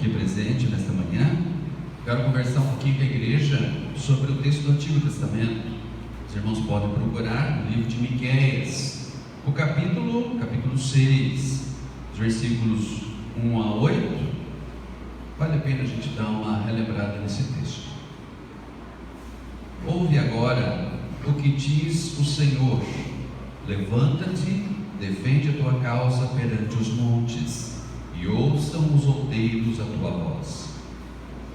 aqui presente nesta manhã. Quero conversar um pouquinho com a igreja sobre o texto do Antigo Testamento. Os irmãos podem procurar no livro de Miqueias, o capítulo 6, os versículos 1 a 8. Vale a pena a gente dar uma relembrada nesse texto. Ouve agora o que diz o Senhor: levanta-te, defende a tua causa perante os montes, e ouçam os outeiros a tua voz.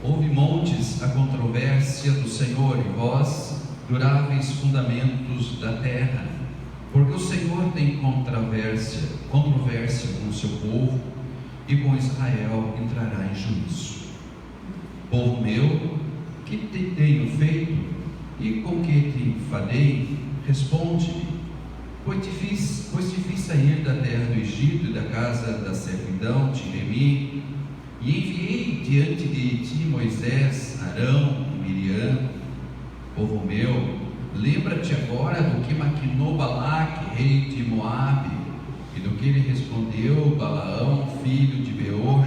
Ouve, montes, a controvérsia do Senhor, e vós, duráveis fundamentos da terra, porque o Senhor tem controvérsia com o seu povo, e com Israel entrará em juízo. Povo meu, que te tenho feito, e com que te enfadei? Responde-me. Pois te fiz sair da terra do Egito e da casa da servidão, te remi, e enviei diante de ti Moisés, Arão e Miriam. Povo meu, lembra-te agora do que maquinou Balaque, rei de Moabe, e do que lhe respondeu Balaão, filho de Beor,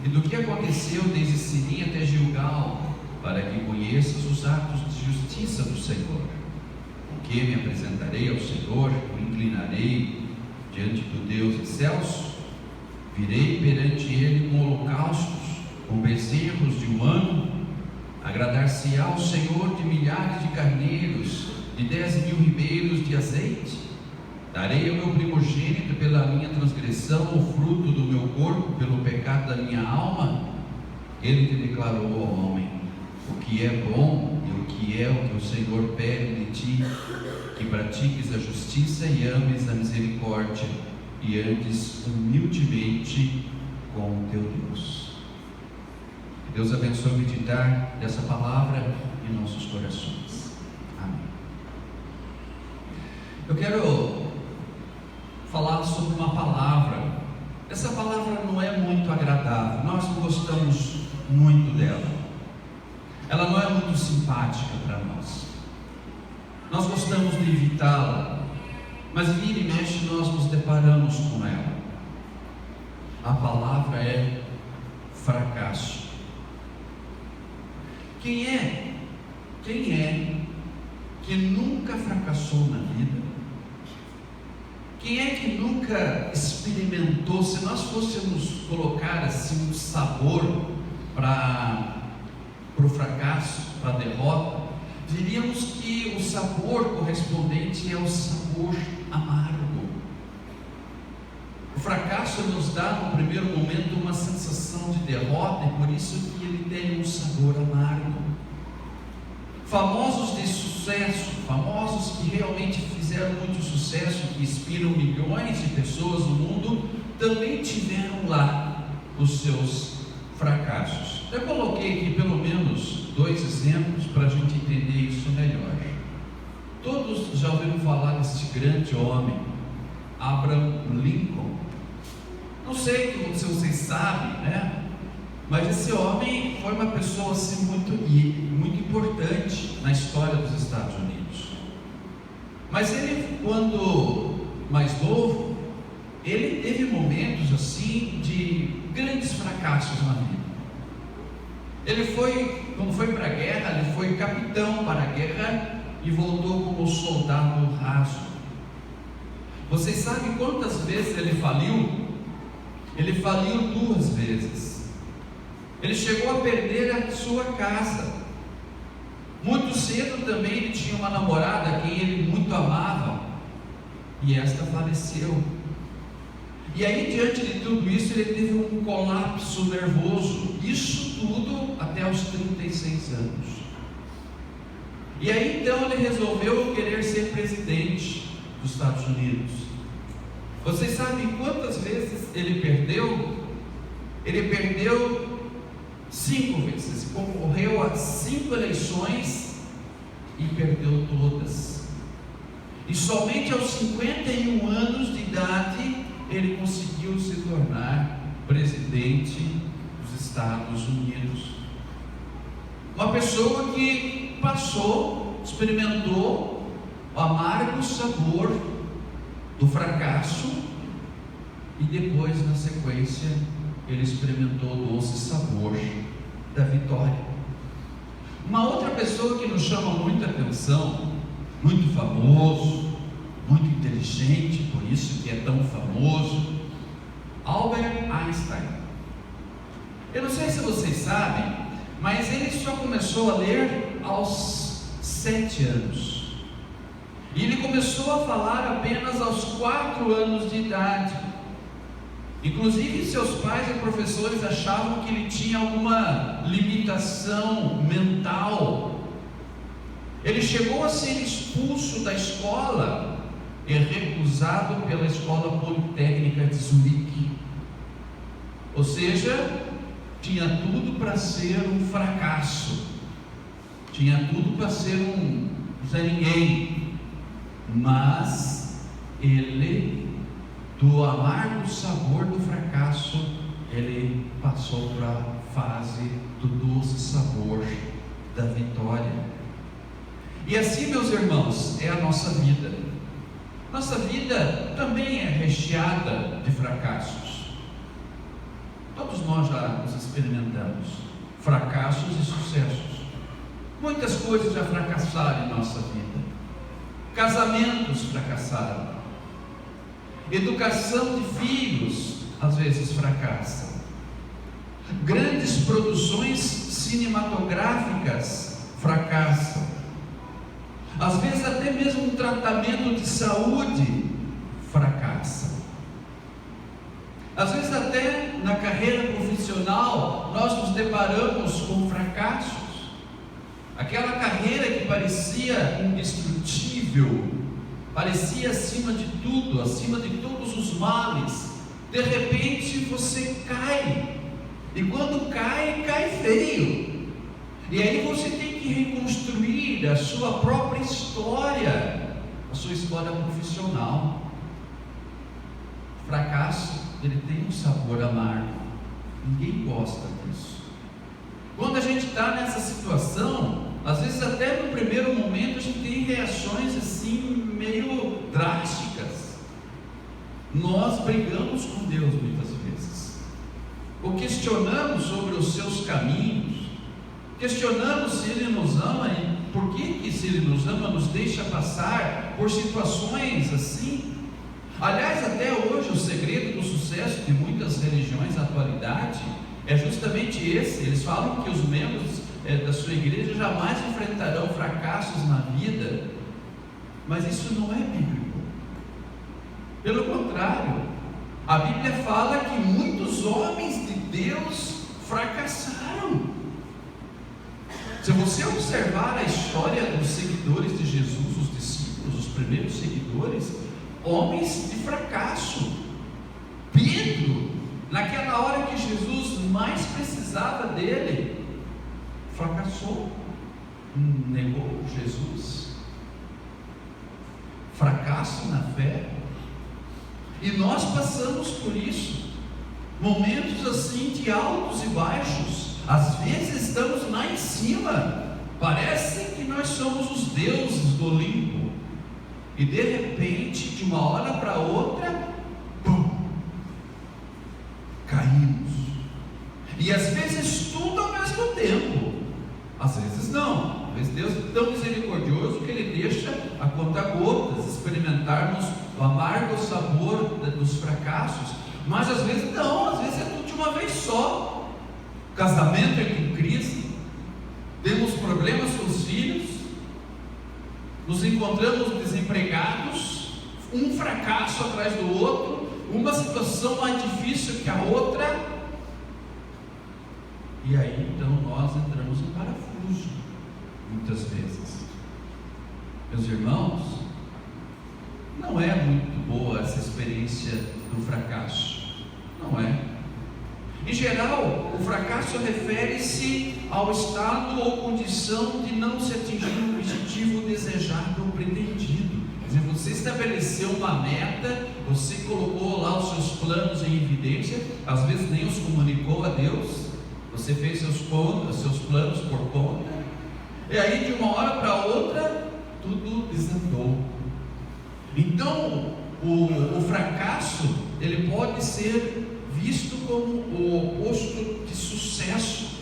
e do que aconteceu desde Sinim até Gilgal, para que conheças os atos de justiça do Senhor. Com que me apresentarei ao Senhor, me inclinarei diante do Deus excelso? Virei perante ele com holocaustos, com bezerros de um ano. Agradar-se-á ao Senhor de milhares de carneiros, de 10.000 ribeiros de azeite? Darei ao meu primogênito pela minha transgressão, o fruto do meu corpo pelo pecado da minha alma? Ele te declarou ao homem o que é bom e o que é o que o Senhor pede de ti, que pratiques a justiça e ames a misericórdia, e andes humildemente com o teu Deus. Que Deus abençoe o meditar dessa palavra em nossos corações. Amém. Eu quero falar sobre uma palavra. Essa palavra não é muito agradável, nós não gostamos muito dela. Ela não é muito simpática para nós. Nós gostamos de evitá-la, mas vira e mexe nós nos deparamos com ela. A palavra é fracasso. Quem é que nunca fracassou na vida? Quem é que nunca experimentou? Se nós fôssemos colocar assim um sabor para o fracasso, para a derrota, diríamos que o sabor correspondente é o sabor amargo. O fracasso nos dá no primeiro momento uma sensação de derrota, e por isso que ele tem um sabor amargo. Famosos de sucesso, famosos que realmente fizeram muito sucesso, que inspiram milhões de pessoas no mundo, também tiveram lá os seus fracassos. Eu coloquei aqui pelo menos 2 exemplos para a gente entender isso melhor. Todos já ouviram falar desse grande homem, Abraham Lincoln. Não sei se vocês sabem, né? Mas esse homem foi uma pessoa assim muito importante na história dos Estados Unidos. Mas ele, quando mais novo, ele teve momentos assim de grandes fracassos na vida. Quando foi para a guerra, ele foi capitão para a guerra e voltou como soldado raso. Vocês sabem quantas vezes ele faliu? Ele faliu 2 vezes. Ele chegou a perder a sua casa. Muito cedo também ele tinha uma namorada a quem ele muito amava, e esta faleceu. E aí, diante de tudo isso, ele teve um colapso nervoso. Isso tudo até os 36 anos. E aí então ele resolveu querer ser presidente dos Estados Unidos. Vocês sabem quantas vezes ele perdeu? Ele perdeu 5 vezes. Concorreu a 5 eleições e perdeu todas. E somente aos 51 anos de idade ele conseguiu se tornar presidente dos Estados Unidos. Uma pessoa que experimentou o amargo sabor do fracasso, e depois, na sequência, ele experimentou o doce sabor da vitória. Uma outra pessoa que nos chama muita atenção, muito famoso, muito inteligente, por isso que é tão famoso, Albert Einstein. Eu não sei se vocês sabem, mas ele só começou a ler aos 7 anos. E ele começou a falar apenas aos 4 anos de idade. Inclusive seus pais e professores achavam que ele tinha alguma limitação mental. Ele chegou a ser expulso da escola e recusado pela Escola Politécnica de Zurique. Ou seja, tinha tudo para ser um fracasso, tinha tudo para ser um Zé Ninguém, mas ele, do amargo sabor do fracasso, ele passou para a fase do doce sabor da vitória. E assim, meus irmãos, é a nossa vida. Nossa vida também é recheada de fracassos. Todos nós já nos experimentamos fracassos e sucessos. Muitas coisas já fracassaram em nossa vida. Casamentos fracassaram. Educação de filhos às vezes fracassa. Grandes produções cinematográficas fracassam. Às vezes até mesmo um tratamento de saúde fracassa. Às vezes até na carreira profissional nós nos deparamos com fracassos. Aquela carreira que parecia indestrutível, parecia acima de tudo, acima de todos os males, de repente você cai, e quando cai, cai feio, e aí você tem que reconstruir a sua própria história, a sua história profissional. O fracasso, ele tem um sabor amargo, ninguém gosta disso. Quando a gente está nessa situação, às vezes até no primeiro momento a gente tem reações assim meio drásticas. Nós brigamos com Deus muitas vezes, ou questionamos sobre os seus caminhos, questionamos se Ele nos ama e por que se Ele nos ama nos deixa passar por situações assim. Aliás, até hoje o segredo do sucesso de muitas religiões na atualidade é justamente esse. Eles falam que os membros da sua igreja jamais enfrentarão fracassos na vida, mas isso não é bíblico. Pelo contrário, a Bíblia fala que muitos homens de Deus fracassaram. Se você observar a história dos seguidores de Jesus, os discípulos, os primeiros seguidores, homens de fracasso. Pedro, naquela hora que Jesus mais precisava dele, fracassou, negou Jesus. Fracasso na fé. E nós passamos por isso, momentos assim de altos e baixos. Às vezes estamos lá em cima, parece que nós somos os deuses do Olimpo, e de repente, de uma hora para outra, pum, caímos. E às vezes tudo ao mesmo tempo, às vezes não. Às vezes Deus é tão misericordioso que Ele deixa a conta-gotas experimentarmos o amargo sabor dos fracassos, mas às vezes não, às vezes é tudo de uma vez só. Casamento entra em crise, temos problemas com os filhos, nos encontramos desempregados, um fracasso atrás do outro, uma situação mais difícil que a outra, e aí então nós entramos em parafuso, muitas vezes. Meus irmãos, não é muito boa essa experiência do fracasso, não é? Em geral, o fracasso refere-se ao estado ou condição de não se atingir o objetivo desejado ou pretendido. Quer dizer, você estabeleceu uma meta, você colocou lá os seus planos em evidência, às vezes nem os comunicou a Deus, você fez seus planos por conta, e aí de uma hora para outra, tudo desandou. Então, o fracasso, ele pode ser visto como o oposto de sucesso.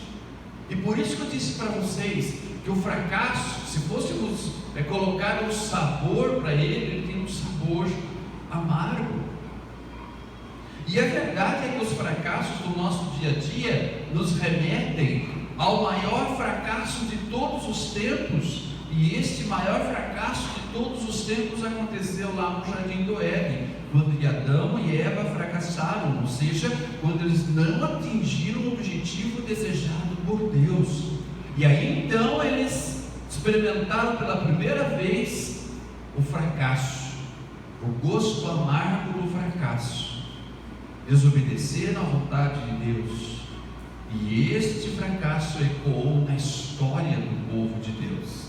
E por isso que eu disse para vocês que o fracasso, se fôssemos colocar um sabor para ele tem um sabor amargo. E a verdade é que os fracassos do nosso dia a dia nos remetem ao maior fracasso de todos os tempos. E este maior fracasso de todos os tempos aconteceu lá no Jardim do Éden, quando Adão e Eva fracassaram, ou seja, quando eles não atingiram o objetivo desejado por Deus. E aí então eles experimentaram pela primeira vez o fracasso, o gosto amargo do fracasso. Desobedeceram à vontade de Deus, e este fracasso ecoou na história do povo de Deus.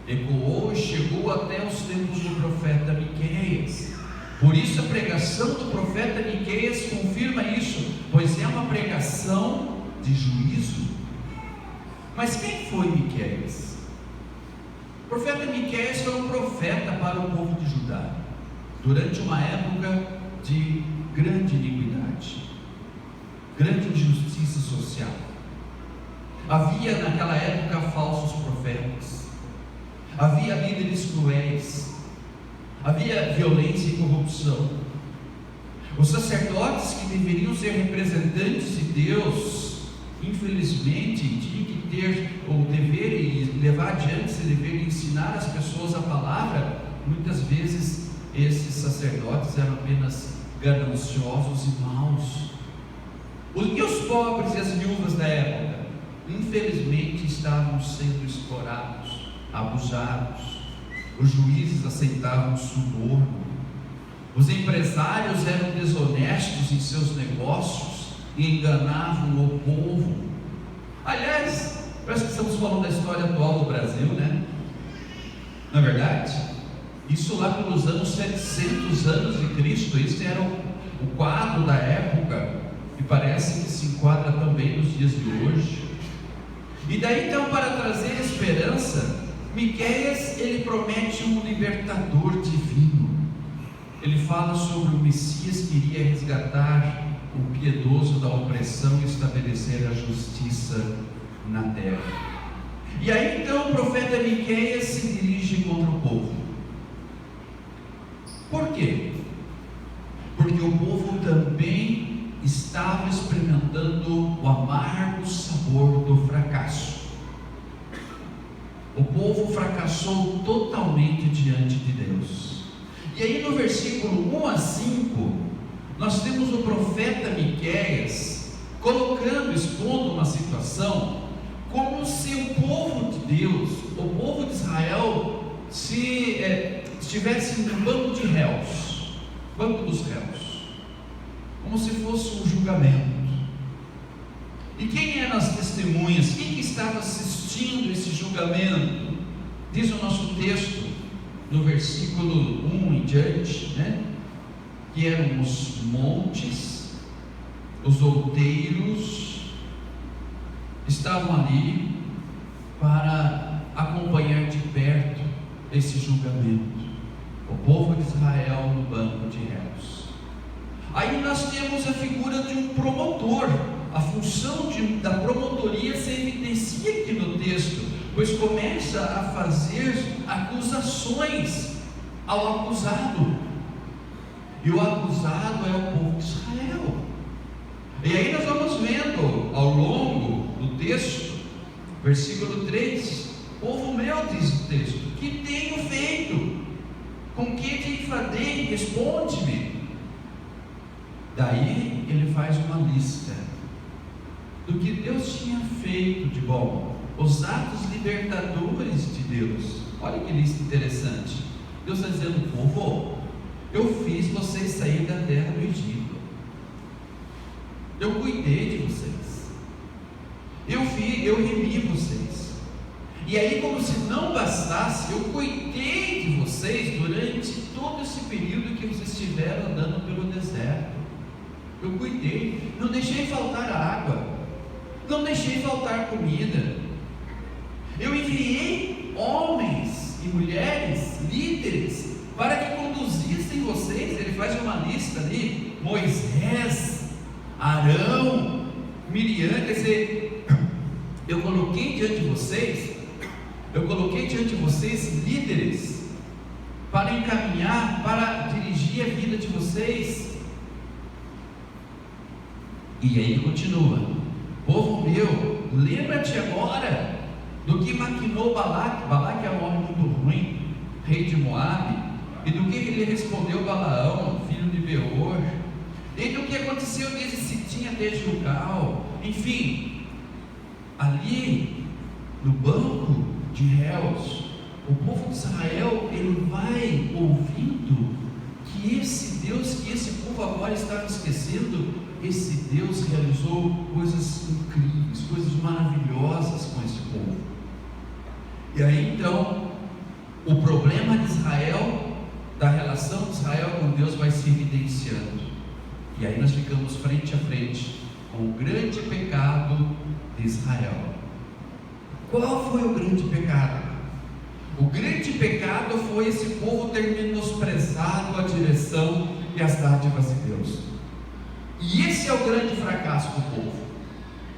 Ecoou e chegou até os tempos do profeta Miqueias. Por isso a pregação do profeta Miqueias confirma isso, pois é uma pregação de juízo. Mas quem foi Miqueias? O profeta Miqueias foi um profeta para o povo de Judá, durante uma época de grande iniquidade, grande injustiça social. Havia naquela época falsos profetas, havia líderes cruéis, havia violência e corrupção. Os sacerdotes, que deveriam ser representantes de Deus, infelizmente tinham que ter o dever e levar adiante esse dever de ensinar as pessoas a palavra. Muitas vezes esses sacerdotes eram apenas gananciosos e maus. E os pobres e as viúvas da época, infelizmente, estavam sendo explorados, abusados. Os juízes aceitavam suborno. Os empresários eram desonestos em seus negócios e enganavam o povo. Aliás, parece que estamos falando da história atual do Brasil, né? Não é verdade? Isso lá pelos anos 700 anos de Cristo. Esse era o quadro da época, e parece que se enquadra também nos dias de hoje. E daí então, para trazer esperança, Miqueias, ele promete um libertador divino. Ele fala sobre o Messias que iria resgatar o piedoso da opressão e estabelecer a justiça na terra. E aí então o profeta Miqueias se dirige contra o povo. Por quê? Porque o povo também estava experimentando o amargo sabor do fracasso. O povo fracassou totalmente diante de Deus. E aí no versículo 1 a 5, nós temos o profeta Miqueias colocando, expondo uma situação como se o povo de Deus, o povo de Israel, estivesse no banco de réus, banco dos réus, como se fosse um julgamento. E quem eram as testemunhas? Quem que estava assistindo esse julgamento? Diz o nosso texto, no versículo 1 em diante, que eram os montes, os outeiros, estavam ali para acompanhar de perto esse julgamento. O povo de Israel no banco de réus. Aí nós temos a figura de um promotor. A função da promotoria se evidencia aqui no texto, pois começa a fazer acusações ao acusado. E o acusado é o povo de Israel. E aí nós vamos vendo ao longo do texto, versículo 3, povo meu, diz o texto, que tenho feito? Com que te enfadei? Responde-me. Daí ele faz uma lista do que Deus tinha feito de bom, os atos libertadores de Deus. Olha que lista interessante. Deus está dizendo: povo, eu fiz vocês sair da terra do Egito, eu cuidei de vocês, eu remi vocês. E aí, como se não bastasse, eu cuidei de vocês durante todo esse período que vocês estiveram andando pelo deserto. Eu cuidei, não deixei faltar água, não deixei faltar comida. Eu enviei homens e mulheres, líderes, para que conduzissem vocês. Ele faz uma lista ali: Moisés, Arão, Miriam, quer dizer, eu coloquei diante de vocês líderes para encaminhar, para dirigir a vida de vocês. E aí continua: povo meu, lembra-te agora do que maquinou Balaque. Balaque é um homem muito ruim, rei de Moabe, e do que ele respondeu Balaão, filho de Beor, e do que aconteceu desde Sitim até Gilgal. Enfim, ali no banco de réus, o povo de Israel, ele vai ouvindo que esse Deus, que esse povo agora estava esquecendo, esse Deus realizou coisas incríveis, coisas maravilhosas com esse povo. E aí então, o problema de Israel, da relação de Israel com Deus, vai se evidenciando. E aí nós ficamos frente a frente com o grande pecado de Israel. Qual foi o grande pecado? O grande pecado foi esse povo ter menosprezado a direção e as dádivas de Deus. E esse é o grande fracasso do povo.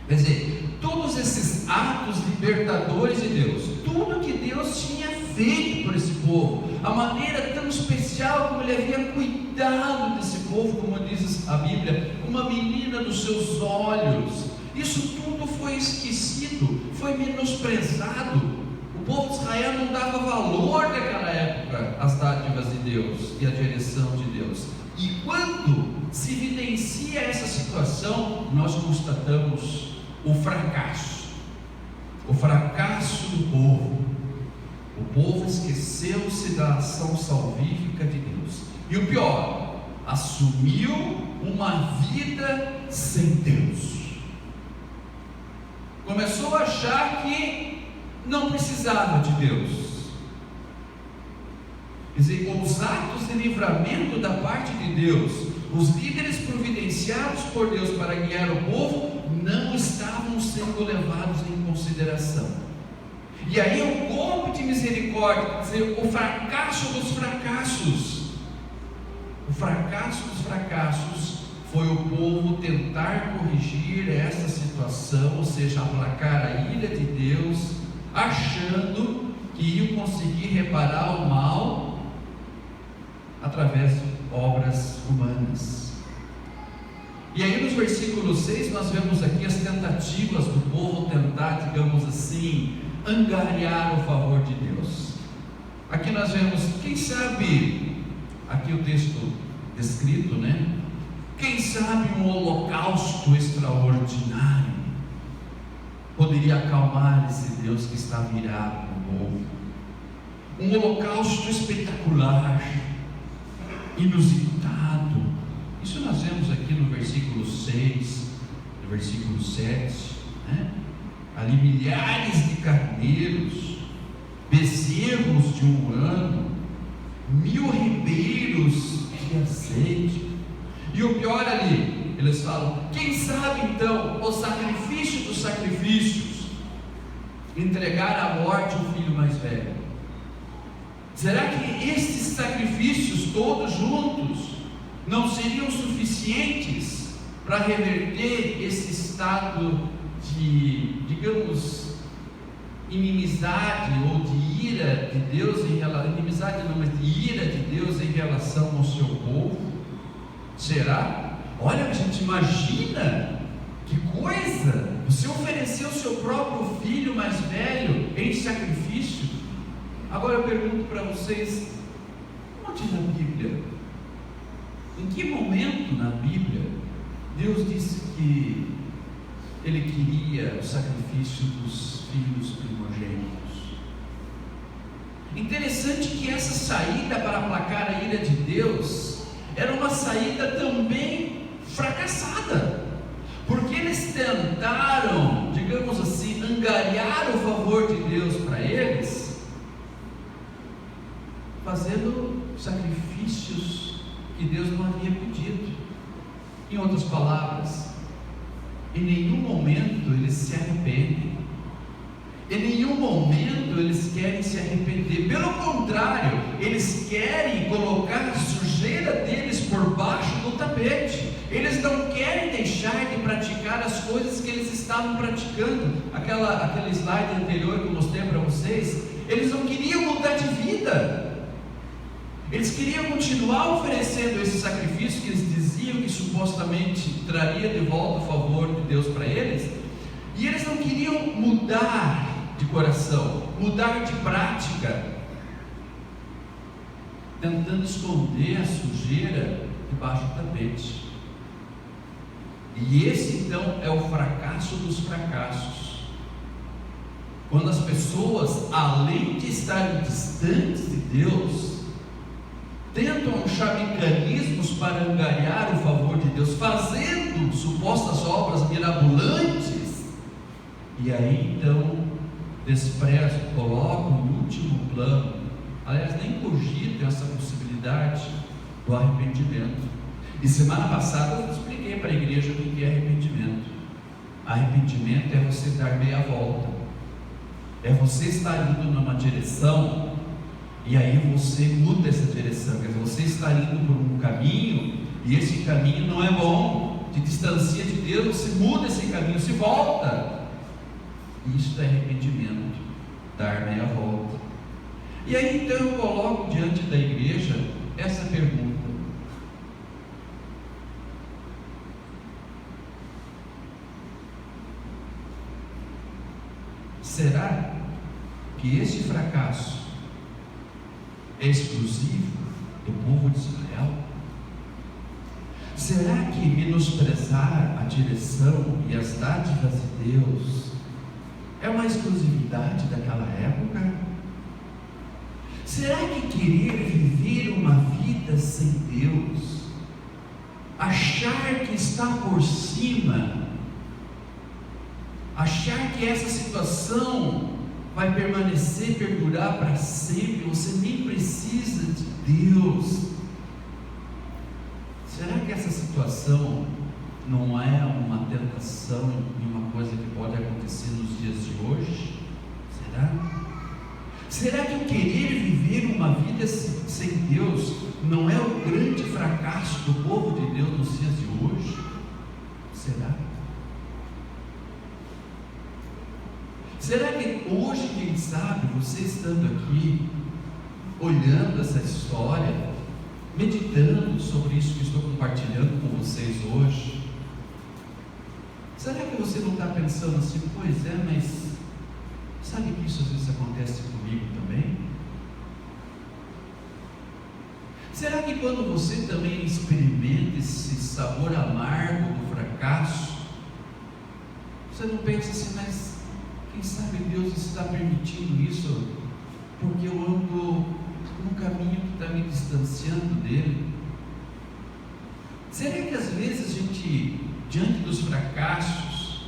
Quer dizer, todos esses atos libertadores de Deus, tudo que Deus tinha feito por esse povo, a maneira tão especial como Ele havia cuidado desse povo, como diz a Bíblia, uma menina dos seus olhos, isso tudo foi esquecido, foi menosprezado. O povo de Israel não dava valor naquela época às dádivas de Deus e à direção de Deus. E quando se evidencia essa situação, nós constatamos o fracasso do povo. O povo esqueceu-se da ação salvífica de Deus, e o pior, assumiu uma vida sem Deus. Começou a achar que não precisava de Deus. Quer dizer, os atos de livramento da parte de Deus, os líderes providenciados por Deus para guiar o povo, não estavam sendo levados em consideração. E aí o golpe de misericórdia, quer dizer, o fracasso dos fracassos. O fracasso dos fracassos foi o povo tentar corrigir essa situação, ou seja, aplacar a ira de Deus, achando que iam conseguir reparar o mal através de obras humanas. E aí nos versículos 6 nós vemos aqui as tentativas do povo tentar, digamos assim, angariar o favor de Deus. Aqui nós vemos, quem sabe, aqui o texto descrito, né? Quem sabe um holocausto extraordinário poderia acalmar esse Deus que está virado no povo. Um holocausto espetacular, inusitado. Isso nós vemos aqui no versículo 6, no versículo 7, né? Ali milhares de carneiros, bezerros de 1 ano, 1000 ribeiros de azeite. E o pior ali, eles falam, quem sabe então o sacrifício dos sacrifícios, entregar à morte o filho mais velho. Será que esses sacrifícios todos juntos não seriam suficientes para reverter esse estado de, digamos, inimizade ou de ira de Deus em relação, inimizade não, mas de ira de Deus em relação ao seu povo? Será? Olha, a gente imagina que coisa, você ofereceu o seu próprio filho mais velho em sacrifício. Agora eu pergunto para vocês, onde na Bíblia, em que momento na Bíblia Deus disse que Ele queria o sacrifício dos filhos primogênitos? Interessante que essa saída para aplacar a ira de Deus era uma saída também fracassada, porque eles tentaram, digamos assim, angariar o favor de Deus para eles, fazendo sacrifícios que Deus não havia pedido. Em outras palavras, em nenhum momento eles se arrependem, em nenhum momento eles querem se arrepender, pelo contrário, eles querem colocar a sujeira deles por baixo do tapete, eles não querem deixar deixar de praticar as coisas que eles estavam praticando. Aquele slide anterior que eu mostrei para vocês, eles não queriam mudar de vida, eles queriam continuar oferecendo esse sacrifício que eles diziam que supostamente traria de volta o favor de Deus para eles, e eles não queriam mudar de coração, mudar de prática, tentando esconder a sujeira debaixo do tapete. E esse então é o fracasso dos fracassos, quando as pessoas, além de estarem distantes de Deus, tentam achar mecanismos para angariar o favor de Deus, fazendo supostas obras mirabolantes, e aí então desprezam, colocam em último plano, aliás, nem cogitam essa possibilidade do arrependimento. E semana passada eu expliquei para a igreja o que é arrependimento. Arrependimento é você dar meia volta, é você estar indo numa direção e aí você muda essa direção. Quer dizer, você está indo por um caminho e esse caminho não é bom, te distancia de Deus, você muda esse caminho, se volta. Isso é arrependimento, dar meia volta. E aí então eu coloco diante da igreja essa pergunta: será que esse fracasso é exclusivo do povo de Israel? Será que menosprezar a direção e as dádivas de Deus é uma exclusividade daquela época? Será que querer viver uma vida sem Deus, achar que está por cima, achar que essa situação vai permanecer, perdurar para sempre, você nem precisa de Deus? Será que essa situação não é uma tentação e uma coisa que pode acontecer nos dias de hoje? Será? Será que o querer viver uma vida sem Deus não é o grande fracasso do povo de Deus nos dias de hoje? Será? Será que hoje, quem sabe, você estando aqui, olhando essa história, meditando sobre isso que estou compartilhando com vocês hoje, será que você não está pensando assim, pois é, mas sabe que isso às vezes acontece comigo também? Será que quando você também experimenta esse sabor amargo do fracasso, você não pensa assim, mas quem sabe Deus está permitindo isso porque eu ando num caminho que está me distanciando dele? Será que às vezes a gente, diante dos fracassos,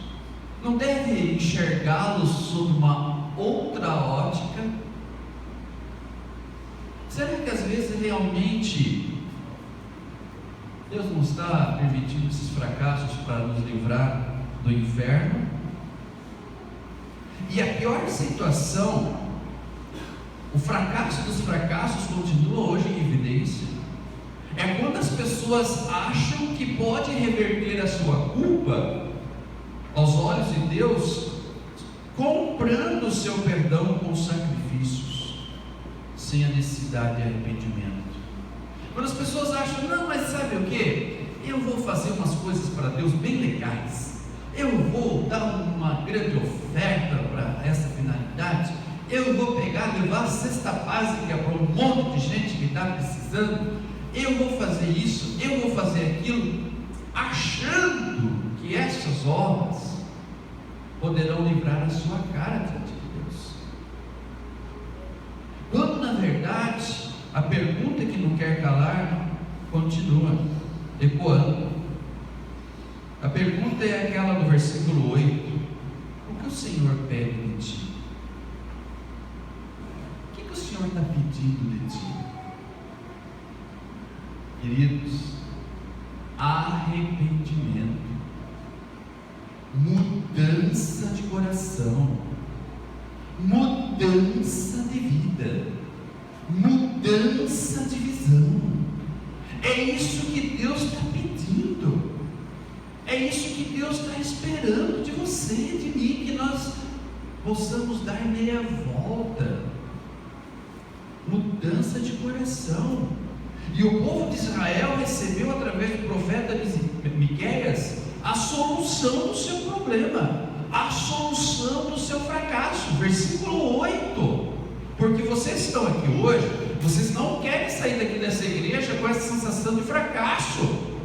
não deve enxergá-los sob uma outra ótica? Será que às vezes realmente Deus não está permitindo esses fracassos para nos livrar do inferno? E a pior situação, o fracasso dos fracassos continua hoje em evidência, é quando as pessoas acham que pode reverter a sua culpa aos olhos de Deus, comprando o seu perdão com sacrifícios, sem a necessidade de arrependimento. Quando as pessoas acham, não, mas sabe o que? Eu vou fazer umas coisas para Deus bem legais, eu vou dar uma grande oferta para essa finalidade, eu vou pegar, levar a cesta básica para um monte de gente que está precisando, eu vou fazer isso, eu vou fazer aquilo, achando que essas obras poderão livrar a sua cara diante de Deus, quando na verdade a pergunta que não quer calar continua ecoando. A pergunta é aquela do versículo 8: o que o Senhor pede de ti? O que o Senhor está pedindo de ti? Queridos, arrependimento, mudança de coração, mudança de vida, mudança de visão. É isso que Deus está pedindo. É isso que Deus está esperando de você, de mim, que nós possamos dar meia volta, mudança de coração. E o povo de Israel recebeu através do profeta Miqueias a solução do seu problema, a solução do seu fracasso. Versículo 8: porque vocês estão aqui hoje, vocês não querem sair daqui dessa igreja com essa sensação de fracasso.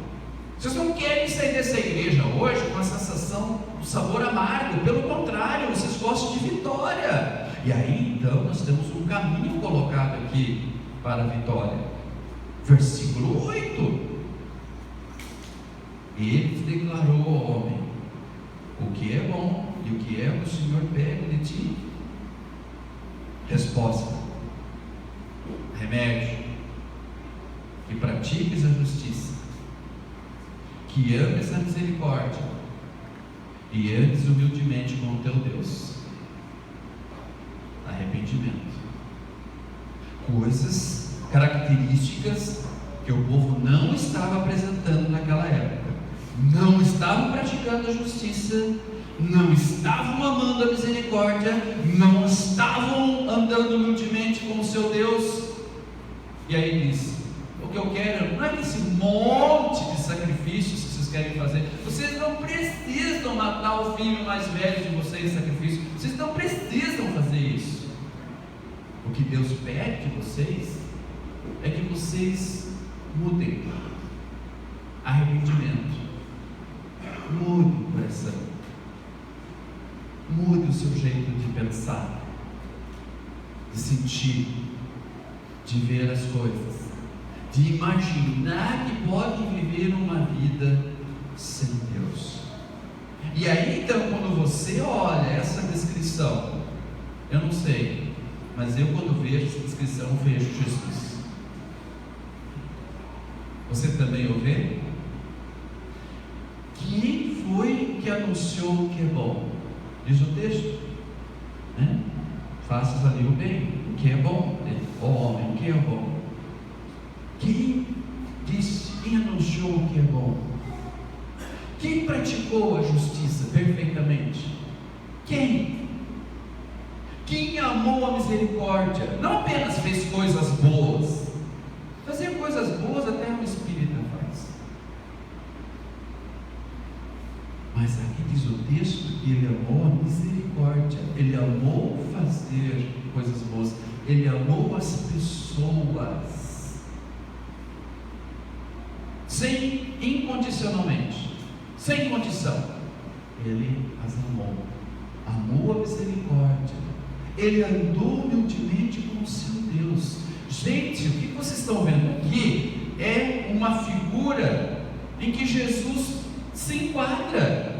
Vocês não querem sair dessa igreja hoje com a sensação do sabor amargo. Pelo contrário, vocês gostam de vitória. E aí então nós temos um caminho colocado aqui para a vitória. Versículo 8: ele declarou ao homem o que é bom e o que é o Senhor pede de ti. Resposta: remédio: que pratiques a justiça, que ames a misericórdia e andes humildemente com o teu Deus. Arrependimento. Coisas, características que o povo não estava apresentando naquela época. Não estavam praticando a justiça, não estavam amando a misericórdia, não estavam andando humildemente com o seu Deus. E aí diz: o que eu quero não é que esse monte de sacrifícios que vocês querem fazer, vocês não precisam matar o filho mais velho de vocês em sacrifício, vocês não precisam fazer isso. O que Deus pede de vocês é que vocês mudem. Arrependimento. Mude o coração, mude o seu jeito de pensar, de sentir, de ver as coisas, de imaginar que pode viver uma vida sem Deus. E aí então, quando você olha essa descrição, eu não sei, mas eu quando vejo essa descrição, vejo Jesus. Você também o vê? Quem foi que anunciou o que é bom? Diz o texto, né? Faças ali o bem, o que é bom, ó homem, o que é bom? Quem disse, quem anunciou o que é bom? Quem praticou a justiça perfeitamente? Quem? Quem amou a misericórdia? Não apenas fez coisas boas, fazer coisas boas até um espírita faz. Mas aqui diz o texto que ele amou a misericórdia, ele amou fazer coisas boas, ele amou as pessoas, sem, incondicionalmente, sem condição. Ele as amou, amou a misericórdia, ele andou humildemente com o seu Deus. Gente, o que vocês estão vendo aqui é uma figura em que Jesus se enquadra.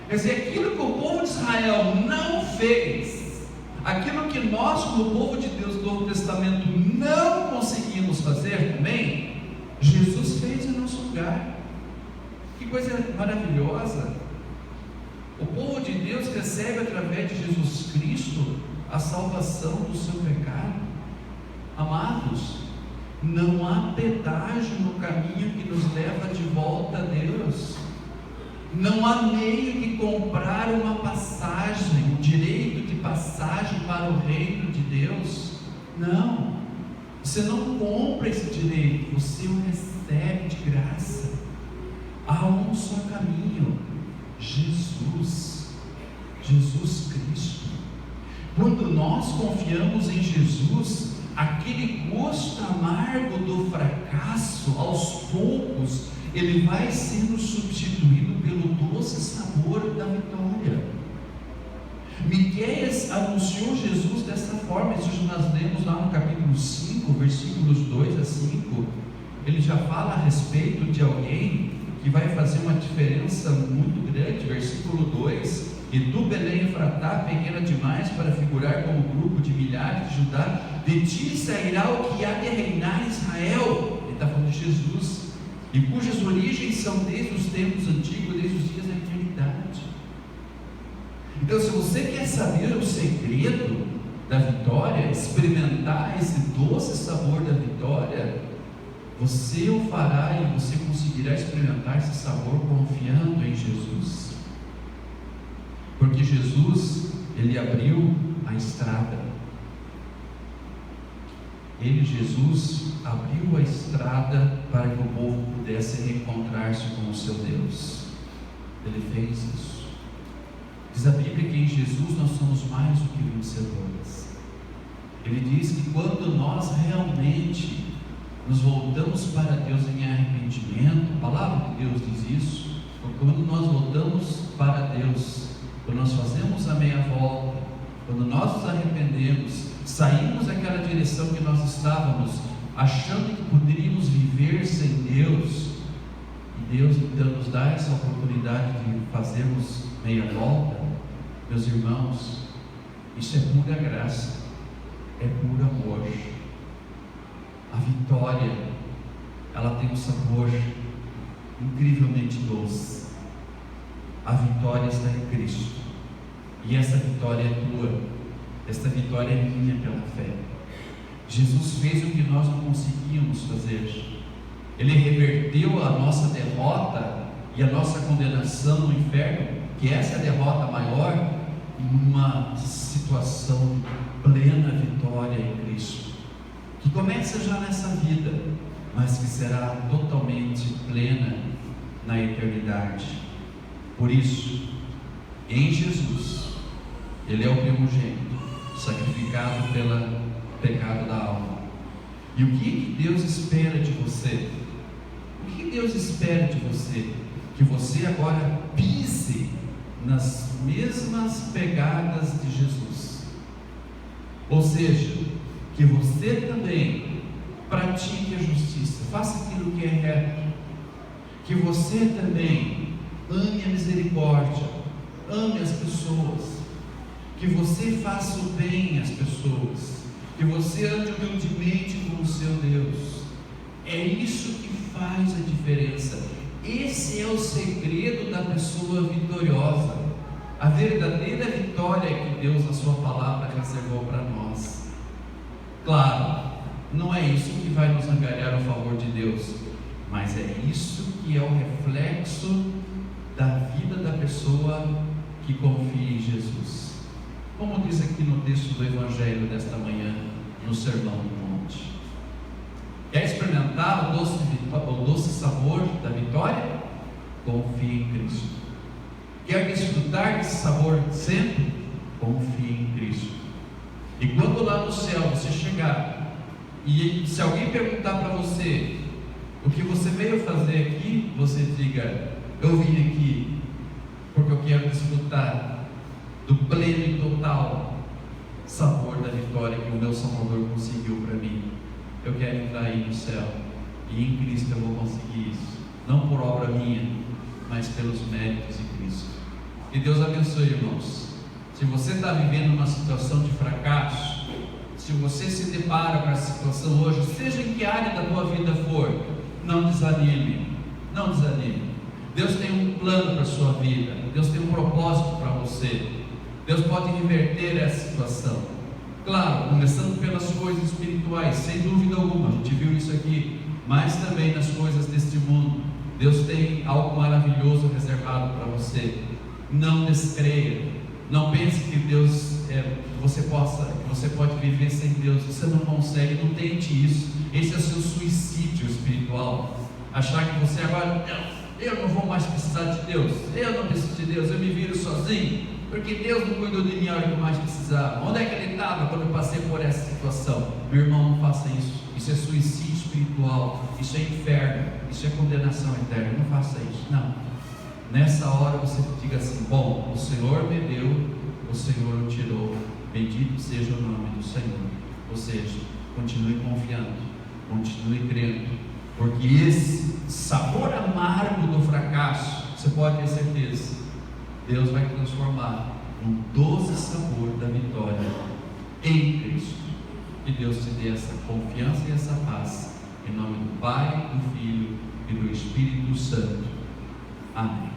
Quer dizer, aquilo que o povo de Israel não fez, aquilo que nós, como povo de Deus do Novo Testamento, não conseguimos fazer também, Jesus fez em nosso lugar. Que coisa maravilhosa! O povo de Deus recebe através de Jesus Cristo a salvação do seu pecado. Amados, não há pedágio no caminho que nos leva de volta a Deus. Não há meio de comprar uma passagem, o direito de passagem para o reino de Deus. Não, você não compra esse direito, você o recebe de graça. Há um só caminho: Jesus Cristo. Quando nós confiamos em Jesus, aquele gosto amargo do fracasso, aos poucos, ele vai sendo substituído pelo doce sabor da vitória. Miqueias anunciou Jesus dessa forma. Isso nós lemos lá no capítulo 5, versículos 2 a 5. Ele já fala a respeito de alguém que vai fazer uma diferença muito grande. Versículo 2: e tu, Belém Efratá, pequena demais para figurar como grupo de milhares de Judá, de ti sairá o que há de reinar em Israel. Ele está falando de Jesus, e cujas origens são desde os tempos antigos, desde os dias da eternidade. Então, se você quer saber o segredo da vitória, experimentar esse doce sabor da vitória, você o fará e você conseguirá experimentar esse sabor confiando em Jesus. Porque Jesus, Ele abriu a estrada. Jesus, abriu a estrada para que o povo pudesse reencontrar-se com o seu Deus. Ele fez isso. Diz a Bíblia que em Jesus nós somos mais do que vencedores. Ele diz que quando nós realmente nos voltamos para Deus em arrependimento, a palavra de Deus diz isso, quando nós voltamos para Deus, quando nós fazemos a meia volta, quando nós nos arrependemos, saímos daquela direção que nós estávamos, achando que poderíamos viver sem Deus, e Deus então nos dá essa oportunidade de fazermos meia volta. Meus irmãos, isso é pura graça, é puro amor. A vitória, ela tem um sabor incrivelmente doce. A vitória está em Cristo, e essa vitória é tua, esta vitória é minha pela fé. Jesus fez o que nós não conseguíamos fazer. Ele reverteu a nossa derrota e a nossa condenação no inferno, que essa é a derrota maior, em uma situação de plena vitória em Cristo, que começa já nessa vida, mas que será totalmente plena na eternidade. Por isso, em Jesus, Ele é o primogênito, sacrificado pelo pecado da alma. E o que Deus espera de você? O que Deus espera de você? Que você agora pise nas mesmas pegadas de Jesus. Ou seja, que você também pratique a justiça, faça aquilo que é reto, que você também ame a misericórdia, ame as pessoas, que você faça o bem às pessoas, que você ande humildemente com o seu Deus. É isso que faz a diferença. Esse é o segredo da pessoa vitoriosa, a verdadeira vitória que Deus, na sua palavra, reservou para nós. Claro, não é isso que vai nos angariar o favor de Deus, mas é isso que é o reflexo da vida da pessoa que confia em Jesus. Como diz aqui no texto do Evangelho desta manhã, no Sermão do Monte. Quer experimentar o doce sabor da vitória? Confie em Cristo. Quer desfrutar desse sabor sempre? Confie em Cristo. E quando lá no céu você chegar, e se alguém perguntar para você o que você veio fazer aqui, você diga: eu vim aqui porque eu quero desfrutar do pleno e total sabor da vitória que o meu Salvador conseguiu para mim. Eu quero entrar aí no céu, e em Cristo eu vou conseguir isso, não por obra minha, mas pelos méritos de Cristo. Que Deus abençoe, irmãos. Se você está vivendo uma situação de fracasso, se você se depara com essa situação hoje, seja em que área da tua vida for, não desanime, não desanime. Deus tem um plano para a sua vida, Deus tem um propósito para você. Deus pode reverter essa situação. Claro, começando pelas coisas espirituais, sem dúvida alguma, a gente viu isso aqui, mas também nas coisas deste mundo. Deus tem algo maravilhoso reservado para você. Não descreia, não pense que você pode viver sem Deus. Você não consegue, não tente isso. Esse é o seu suicídio espiritual. Achar que você agora, eu não vou mais precisar de Deus, eu não preciso de Deus, eu me viro sozinho, porque Deus não cuidou de mim a hora que eu mais precisava. Onde é que Ele estava quando eu passei por essa situação? Meu irmão, não faça isso. Isso é suicídio espiritual, isso é inferno, isso é condenação eterna. Não faça isso, não. Nessa hora você diga assim: bom, o Senhor me deu, o Senhor o tirou, bendito seja o nome do Senhor. Ou seja, continue confiando, continue crendo, porque esse sabor amargo do fracasso, você pode ter certeza, Deus vai transformar num doce sabor da vitória em Cristo. Que Deus te dê essa confiança e essa paz, em nome do Pai, do Filho e do Espírito Santo. Amém.